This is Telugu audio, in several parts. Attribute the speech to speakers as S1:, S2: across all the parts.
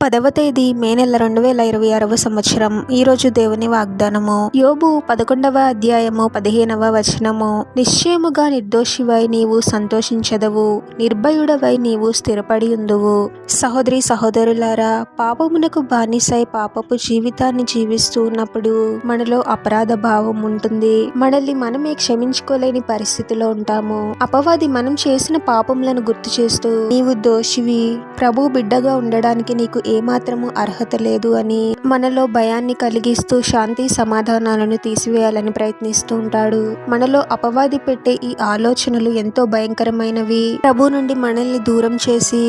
S1: 10వ తేదీ మే నెల 2026వ సంవత్సరం. ఈరోజు దేవుని వాగ్దానము. యోబు 11వ అధ్యాయము 15వ వచనము. నిశ్చయముగా నిర్దోషివై నీవు సంతోషించదవు, నిర్భయుడవై నీవు స్థిరపడి ఉందువు. సహోదరి సహోదరులారా, పాపమునకు బానిసై పాపపు జీవితాన్ని జీవిస్తూ ఉన్నప్పుడు మనలో అపరాధ భావం ఉంటుంది. మనల్ని మనమే క్షమించుకోలేని పరిస్థితిలో ఉంటాము. అపవాది మనం చేసిన పాపములను గుర్తు చేస్తూ, నీవు దోషివి, ప్రభు బిడ్డగా ఉండడానికి నీకు ఏమాత్రము అర్హత లేదు అని మనలో భయాన్ని కలిగిస్తూ శాంతి సమాధానాలను తీసివేయాలని ప్రయత్నిస్తూ ఉంటాడు. మనలో అపవాది పెట్టే ఈ ఆలోచనలు ఎంతో భయంకరమైనవి. ప్రభు నుండి మనల్ని దూరం చేసి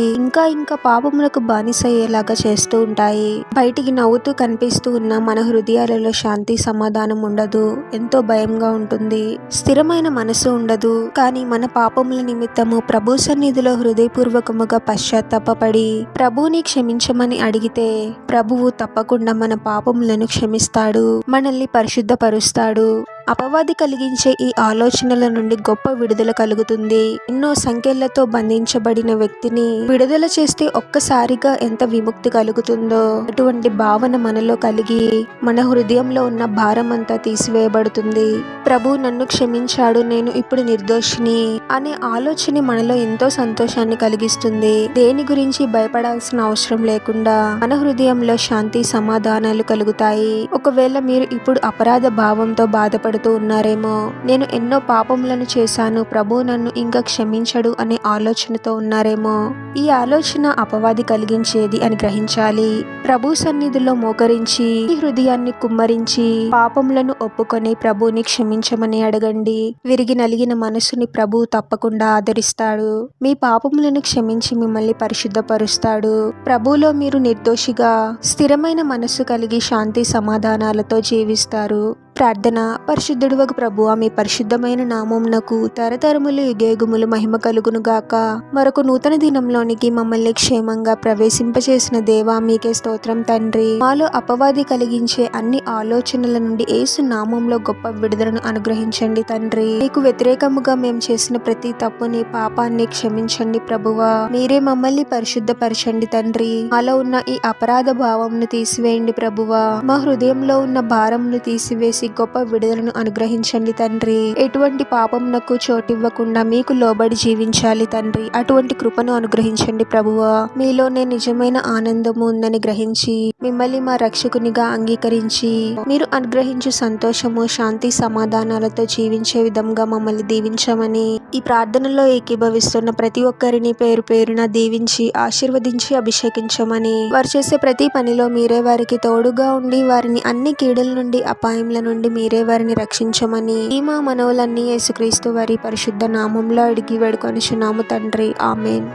S1: ఇంకా పాపములకు బానిసయ్యేలాగా చేస్తూ ఉంటాయి. బయటికి నవ్వుతూ కనిపిస్తూ ఉన్న మన హృదయాలలో శాంతి సమాధానం ఉండదు. ఎంతో భయంగా ఉంటుంది. స్థిరమైన మనసు ఉండదు. కానీ మన పాపముల నిమిత్తము ప్రభు సన్నిధిలో హృదయపూర్వకముగా పశ్చాత్తాపపడి ప్రభువుని క్షమించమని అడిగితే ప్రభువు తప్పకుండా మన పాపములను క్షమిస్తాడు, మనల్ని పరిశుద్ధపరుస్తాడు. అపవాది కలిగించే ఈ ఆలోచనల నుండి గొప్ప విడుదల కలుగుతుంది. ఎన్నో సంఖ్యలతో బంధించబడిన వ్యక్తిని విడుదల చేస్తే ఒక్కసారిగా ఎంత విముక్తి కలుగుతుందో అటువంటి భావన మనలో కలిగి మన హృదయంలో ఉన్న భారం అంతా తీసివేయబడుతుంది. ప్రభు నన్ను క్షమించాడు, నేను ఇప్పుడు నిర్దోషిని అనే ఆలోచన మనలో ఎంతో సంతోషాన్ని కలిగిస్తుంది. దేని గురించి భయపడాల్సిన అవసరం లేకుండా మన హృదయంలో శాంతి సమాధానాలు కలుగుతాయి. ఒకవేళ మీరు ఇప్పుడు అపరాధ భావంతో బాధపడుతూ ఉన్నారేమో, నేను ఎన్నో పాపములను చేశాను, ప్రభు నన్ను ఇంకా క్షమించడు అనే ఆలోచనతో ఉన్నారేమో, ఈ ఆలోచన అపవాది కలిగించేది అని గ్రహించాలి. ప్రభు సన్నిధిలో మోకరించి ఈ హృదయాన్ని కుమ్మరించి పాపములను ఒప్పుకొని ప్రభుని క్షమించమని అడగండి. విరిగి నలిగిన మనసుని ప్రభు తప్పకుండా ఆదరిస్తాడు. మీ పాపములను క్షమించి మిమ్మల్ని పరిశుద్ధపరుస్తాడు. ప్రభులో మీరు నిర్దోషిగా స్థిరమైన మనస్సు కలిగి శాంతి సమాధానాలతో జీవిస్తారు. ప్రార్థన. పరిశుద్ధుడవగు ప్రభువా, మీ పరిశుద్ధమైన నామమునకు తరతరములు యుగయుగములు మహిమ కలుగును గాక. మరొక నూతన దినంలోనికి మమ్మల్ని క్షేమంగా ప్రవేశింపచేసిన దేవా, మీకే స్తోత్రం తండ్రి. మాలో అపవాది కలిగించే అన్ని ఆలోచనల నుండి యేసు నామంలో గొప్ప విడుదలను అనుగ్రహించండి తండ్రి. మీకు వ్యతిరేకముగా మేము చేసిన ప్రతి తప్పుని పాపాన్ని క్షమించండి ప్రభువా. మీరే మమ్మల్ని పరిశుద్ధపరచండి తండ్రి. మాలో ఉన్న ఈ అపరాధ భావంను తీసివేయండి ప్రభువా. మా హృదయంలో ఉన్న భారంను తీసివేసి గొప్ప విడుదలను అనుగ్రహించండి తండ్రి. ఎటువంటి పాపమునకు చోటివ్వకుండా మీకు లోబడి జీవించాలి తండ్రి. అటువంటి కృపను అనుగ్రహించండి ప్రభువా. మీలోనే నిజమైన ఆనందము ఉందని గ్రహించి మిమ్మల్ని మా రక్షకునిగా అంగీకరించి మీరు అనుగ్రహించు సంతోషము శాంతి సమాధానాలతో జీవించే విధంగా మమ్మల్ని దీవించమని ఈ ప్రార్థనలో ఏకీభవిస్తున్న ప్రతి ఒక్కరిని పేరు పేరున దీవించి ఆశీర్వదించి అభిషేకించమని, వారు చేసే ప్రతి పనిలో మీరే వారికి తోడుగా ఉండి వారిని అన్ని కీడుల నుండి అపాయముల నుండి మీరే వారిని రక్షించమని ఈ మా మనవులన్నీ యేసుక్రీస్తు వారి పరిశుద్ధ నామంలో అడిగి వేడుకొనుచున్నాము తండ్రి. ఆమేన్.